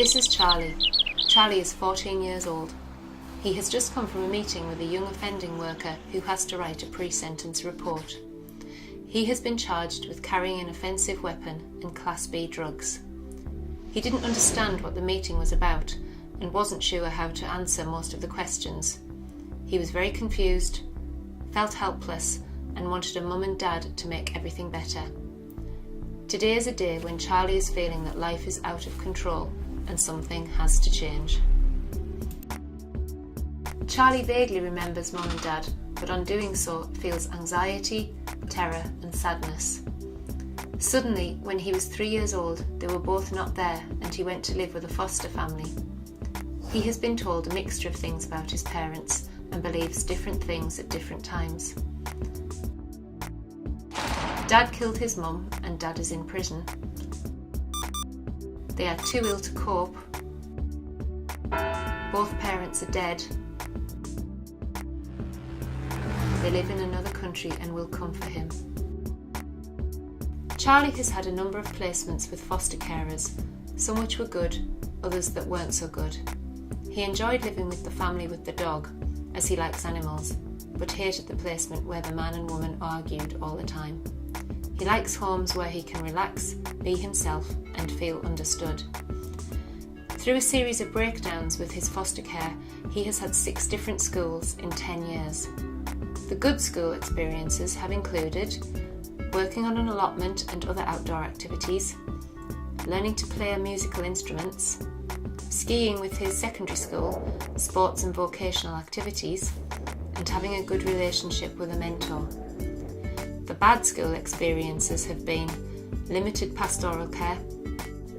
This is Charlie. Charlie is 14 years old. He has just come from a meeting with a young offending worker who has to write a pre-sentence report. He has been charged with carrying an offensive weapon and Class B drugs. He didn't understand what the meeting was about and wasn't sure how to answer most of the questions. He was very confused, felt helpless, and wanted a mum and dad to make everything better. Today is a day when Charlie is feeling that life is out of control and something has to change. Charlie vaguely remembers mum and dad, but on doing so feels anxiety, terror and sadness. Suddenly, when he was 3 years old, they were both not there and he went to live with a foster family. He has been told a mixture of things about his parents and believes different things at different times. Dad killed his mum and Dad is in prison. They are too ill to cope. Both parents are dead. They live in another country and will come for him. Charlie has had a number of placements with foster carers, some which were good, others that weren't so good. He enjoyed living with the family with the dog, as he likes animals, but hated the placement where the man and woman argued all the time. He likes homes where he can relax, be himself and feel understood. Through a series of breakdowns with his foster care, he has had 6 different schools in 10 years. The good school experiences have included working on an allotment and other outdoor activities, learning to play musical instruments, skiing with his secondary school, sports and vocational activities, and having a good relationship with a mentor. The bad school experiences have been limited pastoral care,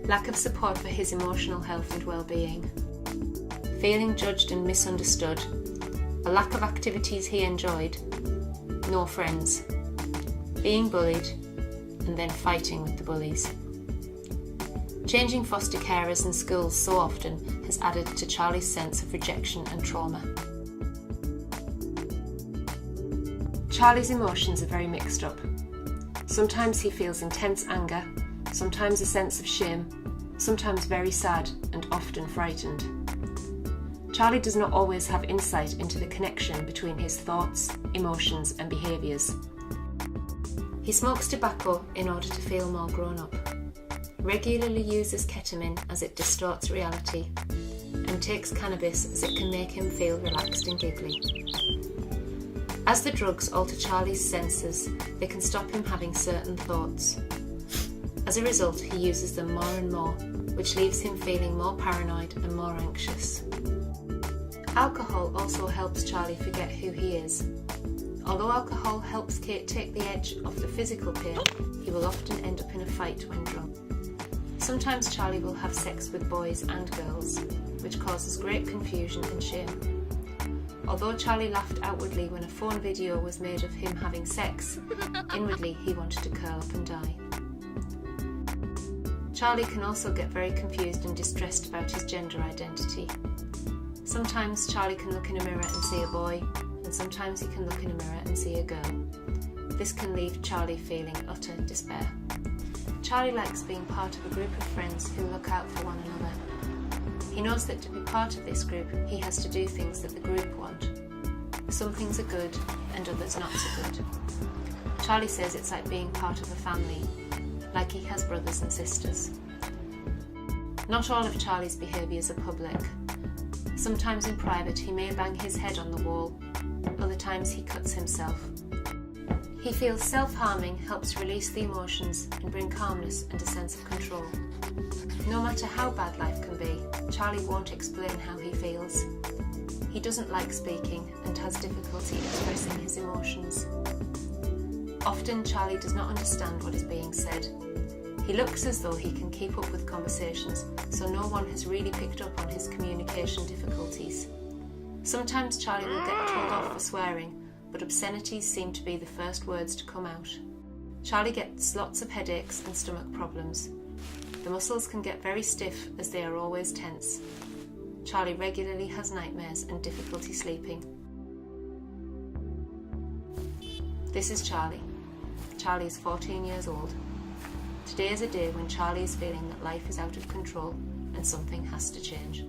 lack of support for his emotional health and well-being, feeling judged and misunderstood, a lack of activities he enjoyed, no friends, being bullied, and then fighting with the bullies. Changing foster carers and schools so often has added to Charlie's sense of rejection and trauma. Charlie's emotions are very mixed up. Sometimes he feels intense anger, sometimes a sense of shame, sometimes very sad and often frightened. Charlie does not always have insight into the connection between his thoughts, emotions and behaviours. He smokes tobacco in order to feel more grown up, regularly uses ketamine as it distorts reality, and takes cannabis as it can make him feel relaxed and giggly. As the drugs alter Charlie's senses, they can stop him having certain thoughts. As a result, he uses them more and more, which leaves him feeling more paranoid and more anxious. Alcohol also helps Charlie forget who he is. Although alcohol helps take the edge off the physical pain, he will often end up in a fight when drunk. Sometimes Charlie will have sex with boys and girls, which causes great confusion and shame. Although Charlie laughed outwardly when a phone video was made of him having sex, inwardly he wanted to curl up and die. Charlie can also get very confused and distressed about his gender identity. Sometimes Charlie can look in a mirror and see a boy, and sometimes he can look in a mirror and see a girl. This can leave Charlie feeling utter despair. Charlie likes being part of a group of friends who look out for one another. He knows that to be part of this group, he has to do things that the group want. Some things are good and others not so good. Charlie says it's like being part of a family, like he has brothers and sisters. Not all of Charlie's behaviours are public. Sometimes in private he may bang his head on the wall, other times he cuts himself. He feels self-harming helps release the emotions and bring calmness and a sense of control. No matter how bad life can be, Charlie won't explain how he feels. He doesn't like speaking and has difficulty expressing his emotions. Often Charlie does not understand what is being said. He looks as though he can keep up with conversations, so no one has really picked up on his communication difficulties. Sometimes Charlie will get told off for swearing, but obscenities seem to be the first words to come out. Charlie gets lots of headaches and stomach problems. The muscles can get very stiff as they are always tense. Charlie regularly has nightmares and difficulty sleeping. This is Charlie. Charlie is 14 years old. Today is a day when Charlie is feeling that life is out of control and something has to change.